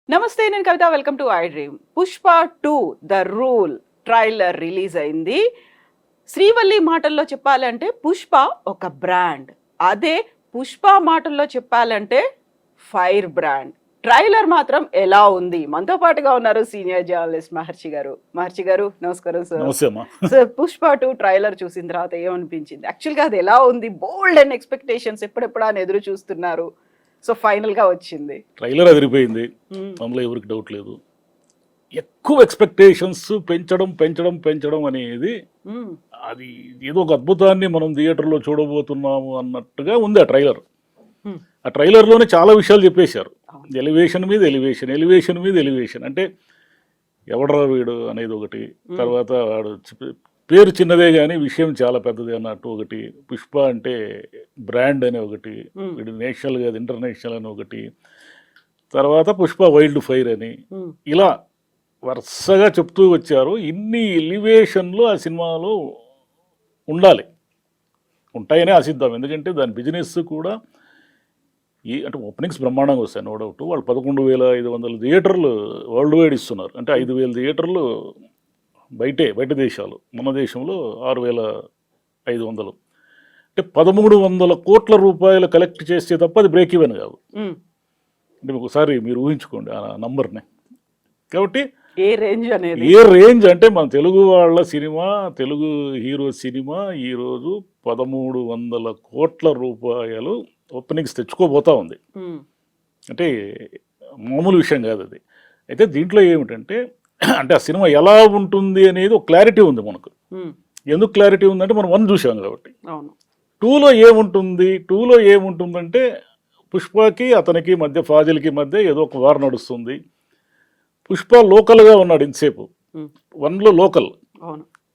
నమస్తే, నేను Kavitha. Welcome to I dream. Pushpa 2 the rule trailer release అయింది. శ్రీవల్లి మాటల్లో చెప్పాలంటే పుష్ప ఒక బ్రాండ్. అదే పుష్ప మాటల్లో చెప్పాలంటే ఫైర్ బ్రాండ్. ట్రైలర్ మాత్రం ఎలా ఉంది? మనతో పాటుగా ఉన్నారు సీనియర్ జర్నలిస్ట్ మహర్షి గారు. మహర్షి గారు, నమస్కారం సార్. సార్, పుష్ప 2 ట్రైలర్ చూసిన తర్వాత ఏమనిపించింది? యాక్చువల్గా అది ఎలా ఉంది? బోల్డ్ అండ్ ఎక్స్పెక్టేషన్స్ ఎప్పుడెప్పుడా అని ఎదురు చూస్తున్నారు. సో ఫైనల్ గా వచ్చింది. ట్రైలర్ అదిరిపోయింది, అందులో ఎవరికి డౌట్ లేదు. ఎక్కువ ఎక్స్పెక్టేషన్స్ పెంచడం పెంచడం పెంచడం అనేది అది ఏదో ఒక అద్భుతాన్ని మనం థియేటర్లో చూడబోతున్నాము అన్నట్టుగా ఉంది ఆ ట్రైలర్. ఆ ట్రైలర్లోనే చాలా విషయాలు చెప్పేశారు. ఎలివేషన్ మీద ఎలివేషన్, ఎలివేషన్ మీద ఎలివేషన్. అంటే ఎవడరా వీడు అనేది ఒకటి, తర్వాత వాడు పేరు చిన్నదే కానీ విషయం చాలా పెద్దది అన్నట్టు ఒకటి, పుష్ప అంటే బ్రాండ్ అనే ఒకటి, వీడు నేషనల్ కాదు ఇంటర్నేషనల్ అని ఒకటి, తర్వాత పుష్ప వైల్డ్ ఫైర్ అని, ఇలా వరుసగా చెప్తూ వచ్చారు. ఇన్ని ఎలివేషన్లు ఆ సినిమాలో ఉండాలి, ఉంటాయని ఆశిద్దాం. ఎందుకంటే దాని బిజినెస్ కూడా అంటే ఓపెనింగ్స్ బ్రహ్మాండంగా వస్తాయి, నో డౌట్. వాళ్ళు 11,500 థియేటర్లు వరల్డ్ వైడ్ ఇస్తున్నారు. అంటే 5,000 థియేటర్లు బయట దేశాలు, మన దేశంలో 6,500. అంటే 1,300 కోట్ల రూపాయలు కలెక్ట్ చేస్తే తప్ప అది బ్రేక్ ఈవెన్ కాదు. అంటే ఒకసారి మీరు ఊహించుకోండి ఆ నంబర్ని. కాబట్టి ఏ రేంజ్ అంటే మన తెలుగు వాళ్ళ సినిమా, తెలుగు హీరో సినిమా ఈరోజు 1,300 కోట్ల రూపాయలు ఓపెనింగ్స్ తెచ్చుకోబోతా ఉంది. అంటే మామూలు విషయం కాదు అది. అయితే దీంట్లో ఏమిటంటే, అంటే ఆ సినిమా ఎలా ఉంటుంది అనేది ఒక క్లారిటీ ఉంది మనకు. ఎందుకు క్లారిటీ ఉందంటే మనం 1 చూసాం కాబట్టి. 2లో ఏముంటుందంటే పుష్పకి అతనికి మధ్య, ఫాజిల్కి మధ్య ఏదో ఒక వార్ నడుస్తుంది. పుష్ప లోకల్గా ఉన్నాడు ఇంతసేపు. 1లో లోకల్,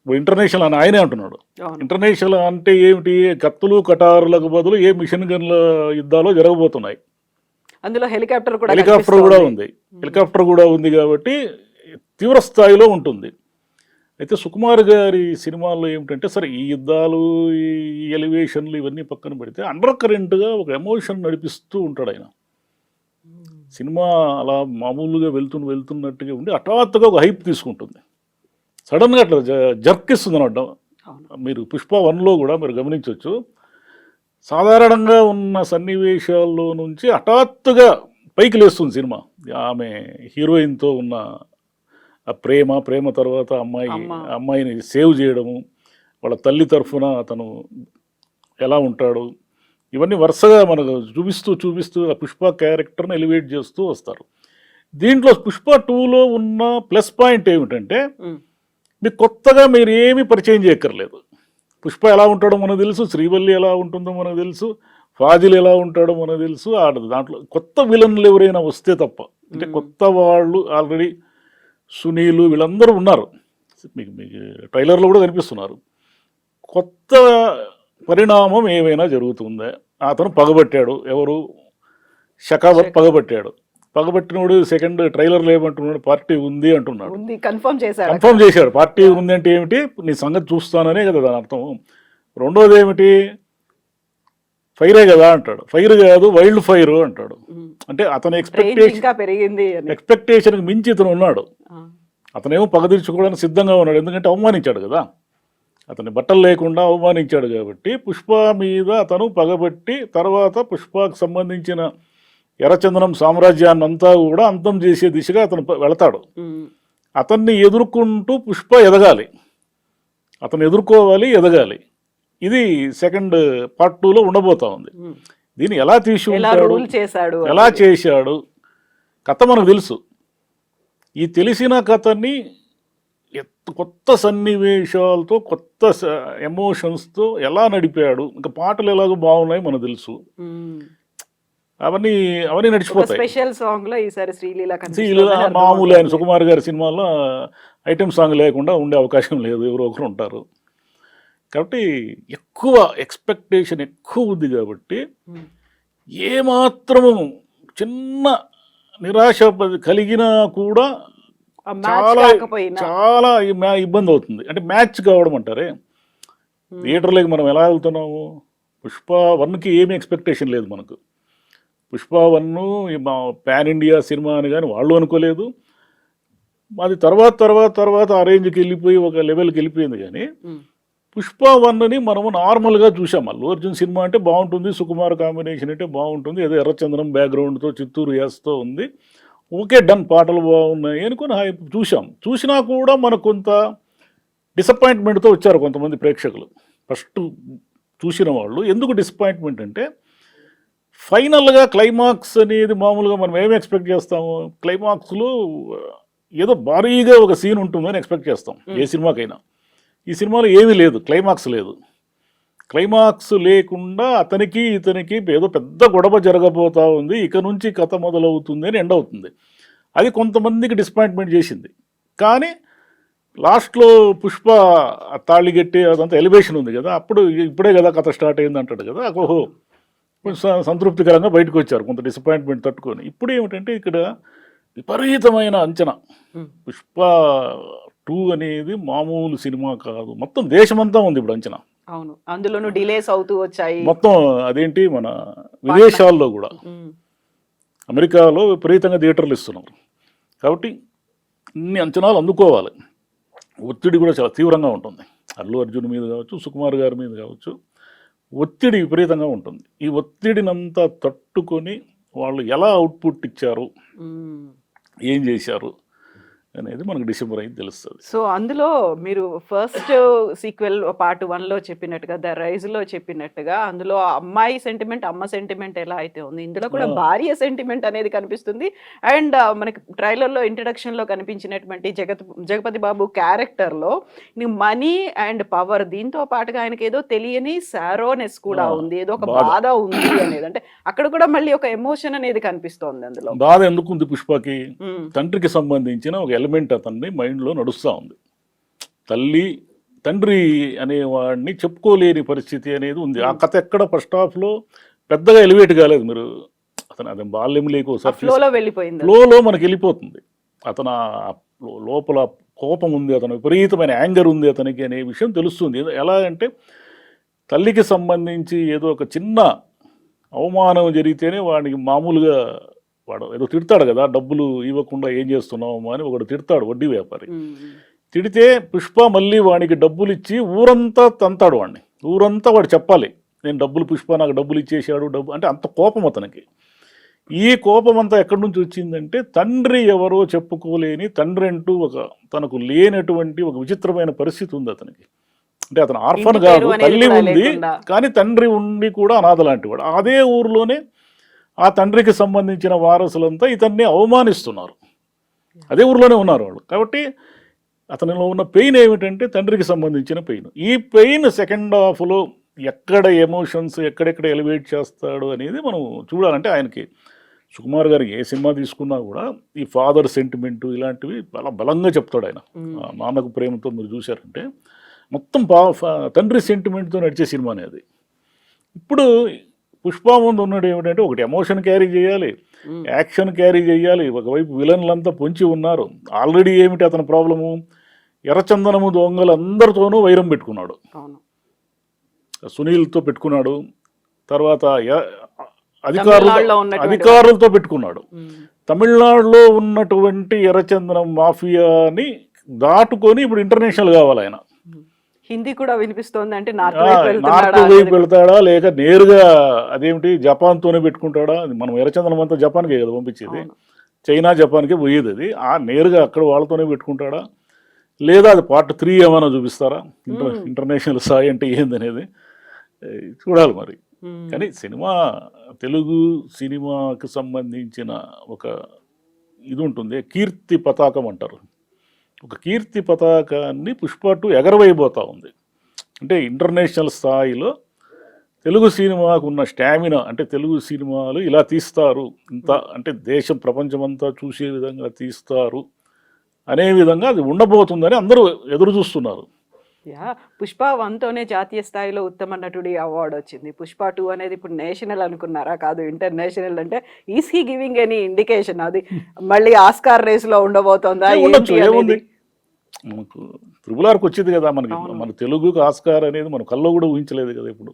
ఇంటర్నేషనల్ అని ఆయనే అంటున్నాడు. ఇంటర్నేషనల్ అంటే ఏమిటి? కత్తులు కటారులకు బదులు ఏ మిషన్ గన్ల యుద్ధాలు జరగబోతున్నాయి. అందులో హెలికాప్టర్ కూడా ఉంది కాబట్టి తీవ్ర స్థాయిలో ఉంటుంది. అయితే సుకుమార్ గారి సినిమాల్లో ఏమిటంటే, సరే ఈ యుద్ధాలు, ఈ ఎలివేషన్లు ఇవన్నీ పక్కన పెడితే అండర్ కరెంట్గా ఒక ఎమోషన్ నడిపిస్తూ ఉంటాడు ఆయన. సినిమా అలా మామూలుగా వెళ్తున్నట్టుగా ఉండి హఠాత్తుగా ఒక హైప్ తీసుకుంటుంది, సడన్గా అట్లా జర్క్ ఇస్తుంది అన్నట్టు. మీరు పుష్ప 1లో కూడా మీరు గమనించవచ్చు, సాధారణంగా ఉన్న సన్నివేశాల్లో నుంచి హఠాత్తుగా పైకి లేస్తుంది సినిమా. ఆమె హీరోయిన్తో ఉన్న ఆ ప్రేమ తర్వాత అమ్మాయిని సేవ్ చేయడము, వాళ్ళ తల్లి తరఫున అతను ఎలా ఉంటాడు, ఇవన్నీ వరుసగా మనకు చూపిస్తూ ఆ పుష్ప క్యారెక్టర్ని ఎలివేట్ చేస్తూ వస్తారు. దీంట్లో పుష్ప 2లో ఉన్న ప్లస్ పాయింట్ ఏమిటంటే, మీకు కొత్తగా మీరు ఏమీ పరిచయం చేయక్కర్లేదు. పుష్ప ఎలా ఉంటాడో మనకు తెలుసు, శ్రీవల్లి ఎలా ఉంటుందో మనకు తెలుసు, ఫాజిల్ ఎలా ఉంటాడో మనకు తెలుసు. దాంట్లో కొత్త విలన్లు ఎవరైనా వస్తే తప్ప, అంటే కొత్త వాళ్ళు ఆల్రెడీ సునీలు వీళ్ళందరూ ఉన్నారు, మీకు ట్రైలర్లో కూడా కనిపిస్తున్నారు. కొత్త పరిణామం ఏమైనా జరుగుతుందా? అతను పగబట్టాడు, ఎవరు? షకావత్ పగబట్టినోడు సెకండ్ ట్రైలర్లో ఏమంటున్నాడు? పార్టీ ఉంది అంటున్నాడు. కన్ఫర్మ్ చేశాడు. పార్టీ ఉంది అంటే ఏమిటి? నీ సంగతి చూస్తాననే కదా దాని అర్థం. రెండోది ఏమిటి? ఫైరే కదా అంటాడు. ఫైర్ కాదు, వైల్డ్ ఫైర్ అంటాడు. అంటే అతని ఎక్స్పెక్టేషన్కి మించి ఇతను ఉన్నాడు. అతనేమో పగ తీర్చుకోవడానికి సిద్ధంగా ఉన్నాడు, ఎందుకంటే అవమానించాడు కదా, అతని బట్టలు లేకుండా అవమానించాడు. కాబట్టి పుష్ప మీద అతను పగబట్టి తర్వాత పుష్పకు సంబంధించిన ఎర్రచందనం సామ్రాజ్యాన్ని అంతా కూడా అంతం చేసే దిశగా అతను వెళతాడు. అతన్ని ఎదుర్కొంటూ పుష్ప ఎదగాలి, అతను ఎదుర్కోవాలి, ఎదగాలి. ఇది సెకండ్ పార్ట్ 2లో ఉండబోతా ఉంది. దీన్ని ఎలా ఎలా చేశాడు కథ మనకు తెలుసు. ఈ తెలిసిన కథని కొత్త సన్నివేశాలతో, కొత్త ఎమోషన్స్తో ఎలా నడిపాడు. ఇంకా పాటలు ఎలాగో బాగున్నాయి మనకు తెలుసు. అవన్నీ నడిచిపోతాయి. స్పెషల్ సాంగ్ లో ఈసారి శ్రీలీల మామూలు ఆయన సుకుమార్ గారి సినిమాలో ఐటెం సాంగ్ లేకుండా ఉండే అవకాశం లేదు, ఎవరో ఒకరు ఉంటారు. కాబట్టి ఎక్కువ ఎక్స్పెక్టేషన్ ఎక్కువ ఉంది. కాబట్టి ఏమాత్రము చిన్న నిరాశ కలిగినా కూడా చాలా ఇబ్బంది అవుతుంది. అంటే మ్యాచ్ కావడం అంటారే, థియేటర్లోకి మనం ఎలా వెళ్తున్నాము? పుష్ప 1కి ఏమీ ఎక్స్పెక్టేషన్ లేదు మనకు. పుష్ప 1 మా పాన్ ఇండియా సినిమా అని కానీ వాళ్ళు అనుకోలేదు. అది తర్వాత ఆ రేంజ్కి వెళ్ళిపోయి ఒక లెవెల్కి వెళ్ళిపోయింది. కానీ పుష్ప 1ని మనము నార్మల్గా చూసాం. అల్లు అర్జున్ సినిమా అంటే బాగుంటుంది, సుకుమార్ కాంబినేషన్ అంటే బాగుంటుంది, ఏదో ఎర్రచందనం బ్యాక్గ్రౌండ్తో చిత్తూరు యాస్తో ఉంది, ఓకే డన్, పాటలు బాగున్నాయి అనుకుని చూసాం. చూసినా కూడా మనకు కొంత డిసప్పాయింట్మెంట్తో వచ్చారు కొంతమంది ప్రేక్షకులు. ఫస్ట్ చూసిన వాళ్ళు ఎందుకు డిసప్పాయింట్మెంట్ అంటే, ఫైనల్గా క్లైమాక్స్ అనేది మామూలుగా మనం ఏమి ఎక్స్పెక్ట్ చేస్తాము, క్లైమాక్స్లో ఏదో భారీగా ఒక సీన్ ఉంటుందని ఎక్స్పెక్ట్ చేస్తాం ఏ సినిమాకైనా. ఈ సినిమాలో ఏమీ లేదు, క్లైమాక్స్ లేదు. క్లైమాక్స్ లేకుండా అతనికి ఇతనికి ఏదో పెద్ద గొడవ జరగబోతా ఉంది, ఇక నుంచి కథ మొదలవుతుంది అని ఎండ్ అవుతుంది. అది కొంతమందికి డిసప్పాయింట్మెంట్ చేసింది. కానీ లాస్ట్లో పుష్ప తాళిగట్టి అదంతా ఎలివేషన్ ఉంది కదా, ఇప్పుడే కదా కథ స్టార్ట్ అయింది అంటాడు కదా, ఓహో కొంచెం సంతృప్తికరంగా బయటకు వచ్చారు కొంత డిసప్పాయింట్మెంట్ తట్టుకొని. ఇప్పుడు ఏమిటంటే ఇక్కడ విపరీతమైన అంచనా. పుష్ప 2 అనేది మామూలు సినిమా కాదు, మొత్తం దేశమంతా ఉంది ఇప్పుడు అంచనా. అవును, అందులోనూ డిలేస్ అవుతూ వచ్చాయి మొత్తం. అదేంటి మన విదేశాల్లో కూడా, అమెరికాలో విపరీతంగా థియేటర్లు ఇస్తున్నారు. కాబట్టి ఇన్ని అంచనాలు అందుకోవాలి. ఒత్తిడి కూడా చాలా తీవ్రంగా ఉంటుంది. అల్లు అర్జున్ మీద కావచ్చు, సుకుమార్ గారి మీద కావచ్చు, ఒత్తిడి విపరీతంగా ఉంటుంది. ఈ ఒత్తిడినంతా తట్టుకొని వాళ్ళు ఎలా అవుట్పుట్ ఇచ్చారు, ఏం చేశారు అనేది మనకు డిసెంబర్ అయితే తెలుస్తుంది. సో అందులో మీరు ఫస్ట్ సీక్వెల్ పార్ట్ 1లో చెప్పినట్టుగా, ద రైజ్లో చెప్పినట్టుగా, అందులో అమ్మాయి సెంటిమెంట్, అమ్మ సెంటిమెంట్ ఎలా అయితే ఉంది, ఇందులో కూడా భార్య సెంటిమెంట్ అనేది కనిపిస్తుంది. అండ్ మనకి ట్రైలర్లో ఇంట్రడక్షన్లో కనిపించినటువంటి జగపతి బాబు క్యారెక్టర్లో మనీ అండ్ పవర్, దీంతో పాటుగా ఆయనకి ఏదో తెలియని సారోనెస్ కూడా ఉంది, ఏదో ఒక బాధ ఉంది అనేది. అంటే అక్కడ కూడా మళ్ళీ ఒక ఎమోషన్ అనేది కనిపిస్తోంది. అందులో బాధ ఎందుకుంది పుష్పకి, తండ్రికి సంబంధించిన ఒక ఎలిమెంట్ అతన్ని మైండ్లో నడుస్తూ ఉంది. తండ్రి అనేవాడిని చెప్పుకోలేని పరిస్థితి అనేది ఉంది. ఆ కథ ఎక్కడ ఫస్ట్ హాఫ్లో పెద్దగా ఎలివేట్ కాలేదు. మీరు అతను బాల్యం ఫ్లోలో మనకి వెళ్ళిపోతుంది. అతను లోపల కోపం ఉంది, అతను విపరీతమైన యాంగర్ ఉంది అతనికి అనే విషయం తెలుస్తుంది. ఎలా అంటే తల్లికి సంబంధించి ఏదో ఒక చిన్న అవమానం జరిగితేనే వాడికి మామూలుగా వాడు ఏదో తిడతాడు కదా, డబ్బులు ఇవ్వకుండా ఏం చేస్తున్నావు అని ఒకడు తిడతాడు, వడ్డీ వ్యాపారి. తిడితే పుష్ప మళ్ళీ వాడికి డబ్బులు ఇచ్చి ఊరంతా తంతాడు వాడిని. ఊరంతా వాడు చెప్పాలి, నేను పుష్ప నాకు డబ్బులు ఇచ్చేసాడు, అంటే అంత కోపం అతనికి. ఈ కోపం అంతా ఎక్కడి నుంచి వచ్చిందంటే, తండ్రి ఎవరో చెప్పుకోలేని, తండ్రి అంటూ తనకు లేనటువంటి ఒక విచిత్రమైన పరిస్థితి ఉంది అతనికి. అంటే అతను ఆర్ఫన్ కాదు, తల్లి ఉంది కానీ తండ్రి ఉండి కూడా అనాథ లాంటి వాడు. అదే ఊరిలోనే ఆ తండ్రికి సంబంధించిన వారసులంతా ఇతన్ని అవమానిస్తున్నారు, అదే ఊరిలోనే ఉన్నారు వాళ్ళు. కాబట్టి అతనిలో ఉన్న పెయిన్ ఏమిటంటే తండ్రికి సంబంధించిన పెయిన్. ఈ పెయిన్ సెకండ్ హాఫ్లో ఎక్కడ ఎమోషన్స్ ఎక్కడెక్కడ ఎలివేట్ చేస్తాడు అనేది మనం చూడాలంటే, ఆయనకి సుకుమార్ గారికి ఏ సినిమా తీసుకున్నా కూడా ఈ ఫాదర్ సెంటిమెంటు ఇలాంటివి చాలా బలంగా చెప్తాడు ఆయన. నాన్నకు ప్రేమతో మీరు చూశారంటే మొత్తం తండ్రి సెంటిమెంట్తో నడిచే సినిమా అనేది. ఇప్పుడు పుష్ప ముందు ఉన్నాడు ఏమిటంటే, ఒకటి ఎమోషన్ క్యారీ చేయాలి, యాక్షన్ క్యారీ చేయాలి, ఒకవైపు విలన్లంతా పొంచి ఉన్నారు. ఆల్రెడీ ఏమిటి అతని ప్రాబ్లము, ఎర్రచందనము దొంగలు అందరితోనూ వైరం పెట్టుకున్నాడు, సునీల్తో పెట్టుకున్నాడు, తర్వాత అధికారులతో పెట్టుకున్నాడు. తమిళనాడులో ఉన్నటువంటి ఎర్రచందనం మాఫియాని దాటుకొని ఇప్పుడు ఇంటర్నేషనల్ కావాలి ఆయన. హిందీ కూడా వినిపిస్తోంది అంటే నార్త్ వైపు వెళ్తాడా లేక నేరుగా అదేమిటి జపాన్తోనే పెట్టుకుంటాడా? మనం ఎర్రచందనం అంతా జపాన్కే కదా పంపించేది, చైనా జపాన్కే పోయేది. అది నేరుగా అక్కడ వాళ్ళతోనే పెట్టుకుంటాడా లేదా అది పార్ట్ 3 ఏమైనా చూపిస్తారా? ఇంటర్నేషనల్ స్థాయి అంటే ఏందనేది చూడాలి మరి. కానీ తెలుగు సినిమాకి సంబంధించిన ఒక ఇది ఉంటుంది, కీర్తి పతాకం అంటారు. ఒక కీర్తి పతాకాన్ని పుష్ప 2 ఎగరవైపోతూ ఉంది. అంటే ఇంటర్నేషనల్ స్థాయిలో తెలుగు సినిమాకు ఉన్న స్టామినా, అంటే తెలుగు సినిమాలు ఇలా తీస్తారు, ఇంత అంటే దేశం ప్రపంచమంతా చూసే విధంగా తీస్తారు అనే విధంగా అది ఉండబోతుందని అందరూ ఎదురు చూస్తున్నారు. పుష్ప 1తోనే జాతీయ స్థాయిలో ఉత్తమ నటుడి అవార్డు వచ్చింది. పుష్ప 2 అనేది ఇప్పుడు నేషనల్ అనుకున్నారా? కాదు, ఇంటర్నేషనల్. అంటే is he giving any indication అది మళ్ళీ ఆస్కార్ రేస్లో ఉండబోతుందా? ఏముంది, మనకు త్రిబుల్-ఆర్కి వచ్చింది కదా మనకి, మన తెలుగుకి ఆస్కార్ అనేది మనం కల్లో కూడా ఊహించలేదు కదా. ఇప్పుడు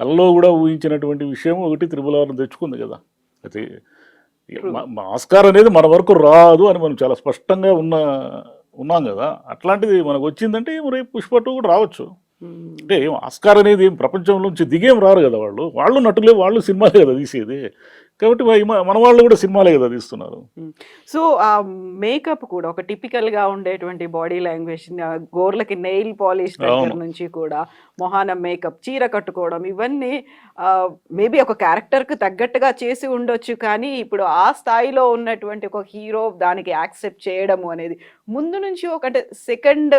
కల్లో కూడా ఊహించినటువంటి విషయం ఒకటి త్రిబుల్-ఆర్ తెచ్చుకుంది కదా. అయితే ఆస్కార్ అనేది మన వరకు రాదు అని మనం చాలా స్పష్టంగా ఉన్నాం కదా. అట్లాంటిది మనకు వచ్చిందంటే రేపు పుష్ప 2 కూడా రావచ్చు. అంటే ఏం ఆస్కార్ అనేది ఏం ప్రపంచంలోంచి దిగేం రారు కదా, వాళ్ళు నటులే, వాళ్ళు సినిమాలే కదా తీసేది. కాబట్టి మన వాళ్ళు కూడా సినిమాలే కదా తీస్తున్నారు. సో ఆ మేకప్ కూడా ఒక టిపికల్ గా ఉండేటువంటి బాడీ లాంగ్వేజ్, గోర్లకి నెయిల్ పాలిష్ దగ్గర నుంచి కూడా మొహాన మేకప్, చీర కట్టుకోవడం, ఇవన్నీ మేబీ ఒక క్యారెక్టర్ కు తగ్గట్టుగా చేసి ఉండొచ్చు. కానీ ఇప్పుడు ఆ స్థాయిలో ఉన్నటువంటి ఒక హీరో దానికి యాక్సెప్ట్ చేయడము అనేది ముందు నుంచి ఒకటి సెకండ్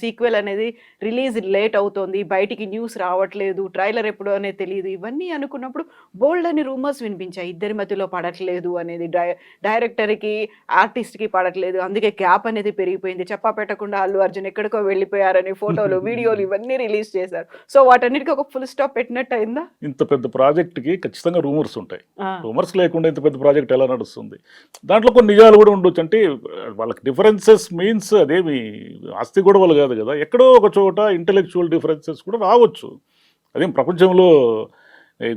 సీక్వెల్ అనేది రిలీజ్ లేట్ అవుతోంది, బయటికి న్యూస్ రావట్లేదు, ట్రైలర్ ఎప్పుడు అనేది తెలియదు, ఇవన్నీ అనుకున్నప్పుడు బోల్డ్ అని రూమర్స్ వినిపించాయి. ఇద్దరి మధ్యలో పడట్లేదు అనేది, డైరెక్టర్కి ఆర్టిస్ట్కి పడట్లేదు, అందుకే గ్యాప్ అనేది పెరిగిపోయింది, చెప్పా పెట్టకుండా అల్లు అర్జున్ ఎక్కడికో వెళ్ళిపోయారని ఫోటోలు వీడియోలు ఇవన్నీ రిలీజ్ చేశారు. సో వాటన్నిటికీ ఒక ఫుల్ స్టాప్ పెట్టినట్టు అయిందా? ఇంత పెద్ద ప్రాజెక్ట్కి ఖచ్చితంగా రూమర్స్ ఉంటాయి. రూమర్స్ లేకుండా ఇంత పెద్ద ప్రాజెక్ట్ ఎలా నడుస్తుంది? దాంట్లో కొన్ని నిజాలు కూడా ఉండొచ్చు. అంటే వాళ్ళకి డిఫరెన్సెస్ మీన్స్ అదేమి ఆస్తి గొడవలు కాదు కదా, ఎక్కడో ఒక చోట ఇంటెలెక్చువల్ డిఫరెన్సెస్ కూడా రావచ్చు. అదేం ప్రపంచంలో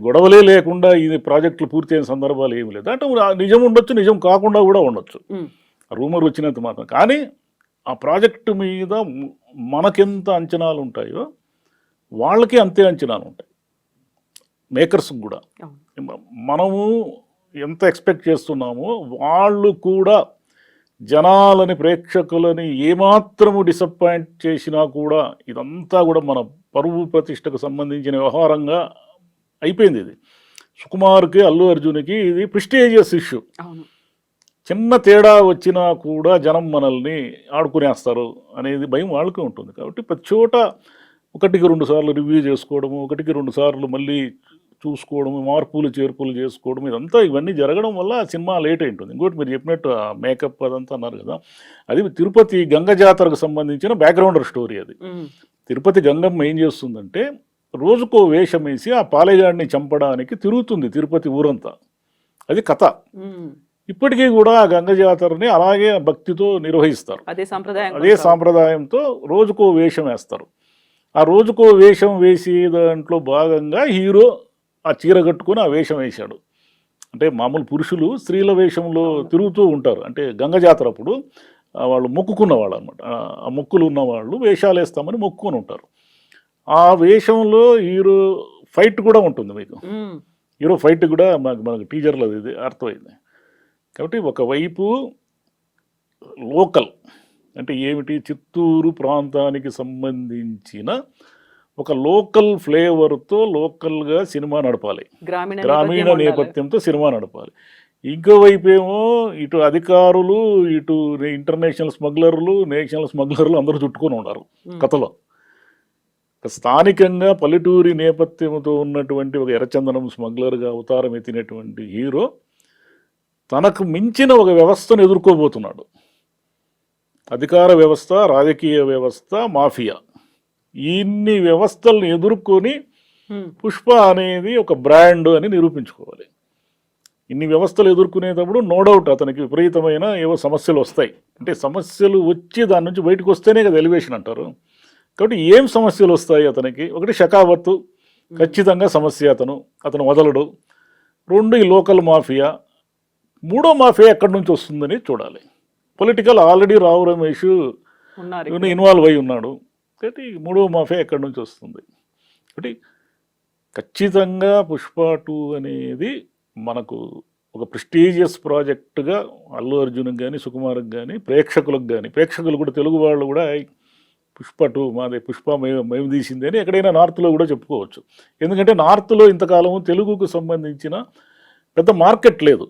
గొడవలే లేకుండా ఈ ప్రాజెక్టులు పూర్తి అయిన సందర్భాలు ఏమి లేదు. అంటే నిజం ఉండొచ్చు, నిజం కాకుండా కూడా ఉండొచ్చు, రూమర్ వచ్చినంత మాత్రం. కానీ ఆ ప్రాజెక్టు మీద మనకెంత అంచనాలు ఉంటాయో వాళ్ళకి అంతే అంచనాలు ఉంటాయి, మేకర్స్కి కూడా. మనము ఎంత ఎక్స్పెక్ట్ చేస్తున్నామో వాళ్ళు కూడా జనాలని, ప్రేక్షకులని ఏమాత్రము డిసప్పాయింట్ చేసినా కూడా ఇదంతా కూడా మన పరువు ప్రతిష్టకు సంబంధించిన వ్యవహారంగా అయిపోయింది. ఇది సుకుమార్కి, అల్లు అర్జున్కి ఇది ప్రెస్టీజియస్ ఇష్యూ. చిన్న తేడా వచ్చినా కూడా జనం మనల్ని ఆడుకునేస్తారు అనేది భయం వాళ్ళకే ఉంటుంది. కాబట్టి ప్రతి చోట 1-2 సార్లు రివ్యూ చేసుకోవడము, 1-2 సార్లు మళ్ళీ చూసుకోవడము, మార్పులు చేర్పులు చేసుకోవడం, ఇవన్నీ జరగడం వల్ల సినిమా లేట్ అయి ఉంటుంది. ఇంకోటి మీరు చెప్పినట్టు మేకప్ అదంతా అన్నారు కదా, అది తిరుపతి గంగ జాతరకు సంబంధించిన బ్యాక్గ్రౌండర్ స్టోరీ. అది తిరుపతి గంగమ్మ ఏం చేస్తుందంటే రోజుకో వేషం వేసి ఆ పాలెగాడిని చంపడానికి తిరుగుతుంది తిరుపతి ఊరంతా. అది కథ. ఇప్పటికీ కూడా ఆ గంగ జాతరని అలాగే భక్తితో నిర్వహిస్తారు. అదే సాంప్రదాయంతో రోజుకో వేషం వేస్తారు. ఆ రోజుకో వేషం వేసి దాంట్లో భాగంగా హీరో ఆ చీర కట్టుకొని ఆ వేషం వేశాడు. అంటే మామూలు పురుషులు స్త్రీల వేషంలో తిరుగుతూ ఉంటారు. అంటే గంగ జాతర అప్పుడు వాళ్ళు మొక్కుకున్న వాళ్ళు అనమాట. ఆ మొక్కులు ఉన్న వాళ్ళు వేషాలు వేస్తామని మొక్కుకొని ఉంటారు. ఆ వేషంలో హీరో ఫైట్ కూడా ఉంటుంది. మీకు హీరో ఫైట్ కూడా మనకు టీజర్లో ఇది అర్థమైంది. కాబట్టి ఒకవైపు లోకల్ అంటే ఏమిటి, చిత్తూరు ప్రాంతానికి సంబంధించిన ఒక లోకల్ ఫ్లేవర్తో లోకల్గా సినిమా నడపాలి, గ్రామీణ నేపథ్యంతో సినిమా నడపాలి. ఇంకోవైపు ఏమో ఇటు అధికారులు, ఇటు ఇంటర్నేషనల్ స్మగ్లర్లు, నేషనల్ స్మగ్లర్లు అందరూ చుట్టుకొని ఉన్నారు కథలో. స్థానికంగా పల్లెటూరి నేపథ్యంతో ఉన్నటువంటి ఒక ఎర్రచందనం స్మగ్లర్గా అవతారం ఎత్తినటువంటి హీరో తనకు మించిన ఒక వ్యవస్థను ఎదుర్కోబోతున్నాడు. అధికార వ్యవస్థ, రాజకీయ వ్యవస్థ, మాఫియా, ఇన్ని వ్యవస్థలను ఎదుర్కొని పుష్ప అనేది ఒక బ్రాండ్ అని నిరూపించుకోవాలి. ఇన్ని వ్యవస్థలు ఎదుర్కొనేటప్పుడు నో డౌట్ అతనికి విపరీతమైన ఏవో సమస్యలు వస్తాయి. అంటే సమస్యలు వచ్చి దాని నుంచి బయటకు వస్తేనే కదా ఎలివేషన్ అంటారు. కాబట్టి ఏం సమస్యలు వస్తాయి అతనికి? ఒకటి షకావత్తు, ఖచ్చితంగా సమస్య, అతను వదలడు. 2 ఈ లోకల్ మాఫియా. 3వ మాఫియా ఎక్కడి నుంచి వస్తుందని చూడాలి. Political already Rao Ramesh involve అయి ఉన్నాడు. కాబట్టి 3వ మాఫియా ఎక్కడి నుంచి వస్తుంది? కాబట్టి ఖచ్చితంగా పుష్ప 2 అనేది మనకు ఒక ప్రెస్టీజియస్ ప్రాజెక్టుగా అల్లు అర్జున్కి కానీ, సుకుమార్కి కానీ, ప్రేక్షకులు కూడా, తెలుగు వాళ్ళు కూడా పుష్ప 2 మాది, పుష్ప మేము తీసింది అని ఎక్కడైనా నార్త్లో కూడా చెప్పుకోవచ్చు. ఎందుకంటే నార్త్లో ఇంతకాలము తెలుగుకు సంబంధించిన పెద్ద మార్కెట్ లేదు.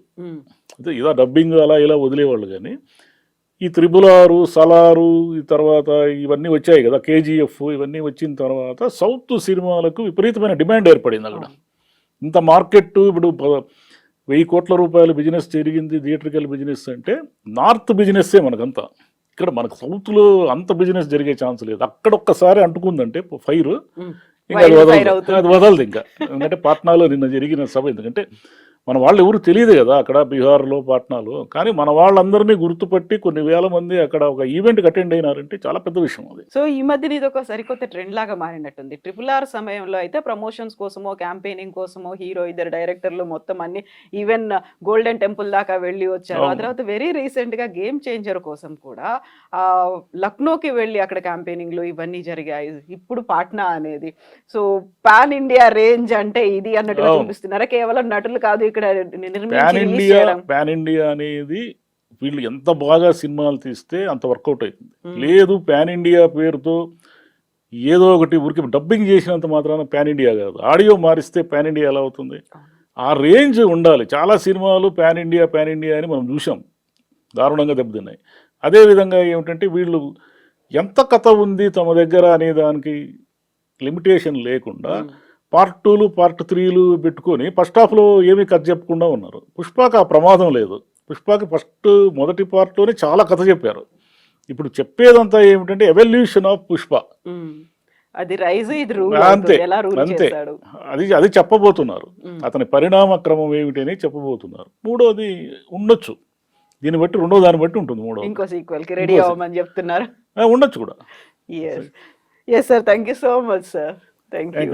ఇదా డబ్బింగ్ అలా ఇలా వదిలేవాళ్ళు. కానీ ఈ 666, సలారు, ఈ తర్వాత ఇవన్నీ వచ్చాయి కదా, KGF, ఇవన్నీ వచ్చిన తర్వాత సౌత్ సినిమాలకు విపరీతమైన డిమాండ్ ఏర్పడింది అక్కడ. ఇంత మార్కెట్ ఇప్పుడు 1000 కోట్ల రూపాయల బిజినెస్ జరిగింది థియేట్రికల్ బిజినెస్ అంటే నార్త్ బిజినెస్సే మనకంతా. ఇక్కడ మనకు సౌత్లో అంత బిజినెస్ జరిగే ఛాన్స్ లేదు. అక్కడ ఒక్కసారి అంటుకుందంటే ఫైర్ ఇంకా అది Wildfire వదలదు అవుతుంది. అది వదలదు ఇంకా. ఎందుకంటే పాట్నాలో నిన్న జరిగిన సభ, ఎందుకంటే మన వాళ్ళు ఎవరు తెలియదు కదా అక్కడ బీహార్లో పాట్నాలో, కానీ మన వాళ్ళందరినీ గుర్తుపట్టి కొన్ని వేల మంది అక్కడ ఒక ఈవెంట్కి అటెండ్ అయినారంటే చాలా పెద్ద విషయం అది. సో ఈ మధ్యన ఇది ఒక సరికొత్త ట్రెండ్ లాగా మారినట్టుంది. RRR సమయంలో అయితే ప్రమోషన్స్ కోసమో క్యాంపెయినింగ్ కోసమో హీరో, ఇద్దరు డైరెక్టర్లు మొత్తం అన్ని ఈవెన్ గోల్డెన్ టెంపుల్ దాకా వెళ్ళి వచ్చారు. ఆ అవును. తర్వాత వెరీ రీసెంట్ గా గేమ్ చేంజర్ కోసం కూడా ఆ లక్నోకి వెళ్ళి అక్కడ క్యాంపెయినింగ్లు ఇవన్నీ జరిగాయి. ఇప్పుడు పాట్నా అనేది సో పాన్ ఇండియా రేంజ్ అంటే ఇది అన్నట్టుగా అవును. చూపిస్తున్నారా? కేవలం నటులు కాదు ఇక్కడ నిర్మించి పాన్ రిలీజ్ ఇండియా చేయడం. పాన్ ఇండియా అనేది వీళ్ళు ఎంత బాగా సినిమాలు తీస్తే అంత వర్కౌట్ అవుతుంది. మ్మ్. లేదు పాన్ ఇండియా పేరుతో ఏదో ఒకటి ఊరికి డబ్బింగ్ చేసినంత మాత్రాన పాన్ ఇండియా కాదు, ఆడియో మారిస్తే పాన్ ఇండియా ఎలా అవుతుంది? ఆ రేంజ్ ఉండాలి. చాలా సినిమాలు పాన్ ఇండియా అని మనం చూసాం, దారుణంగా దెబ్బతిన్నాయి. అదేవిధంగా ఏమిటంటే వీళ్ళు ఎంత కథ ఉంది తమ దగ్గర అనే దానికి లిమిటేషన్ లేకుండా మ్మ్. పార్ట్ 2లు పార్ట్ 3లు పెట్టుకొని ఫస్ట్ హాఫ్లో ఏమీ కథ చెప్పకుండా ఉన్నారు. పుష్పకి ఆ ప్రమాదం లేదు. పుష్పకి మొదటి పార్ట్లోనే చాలా కథ చెప్పారు. ఇప్పుడు చెప్పేదంతా ఏమిటంటే ఎవల్యూషన్ ఆఫ్ పుష్ప, మ్మ్. అది రైజ్, ఇది రూల్, అంతే ఎలా రూల్ అంతే. చేశాడు. అది చెప్పబోతున్నారు. మ్మ్. అతని పరిణామ క్రమం ఏమిటి అని చెప్పబోతున్నారు. మూడోది ఉండొచ్చు, దీన్ని బట్టి రెండో దాన్ని బట్టి ఉంటుంది. మూడోది ఇంకో సీక్వెల్ కి రెడీ ఇంకో అవ్వమని చెప్తున్నారు. ఉండొచ్చు కూడా. Yes yes sir, thank you so much sir. Thank you.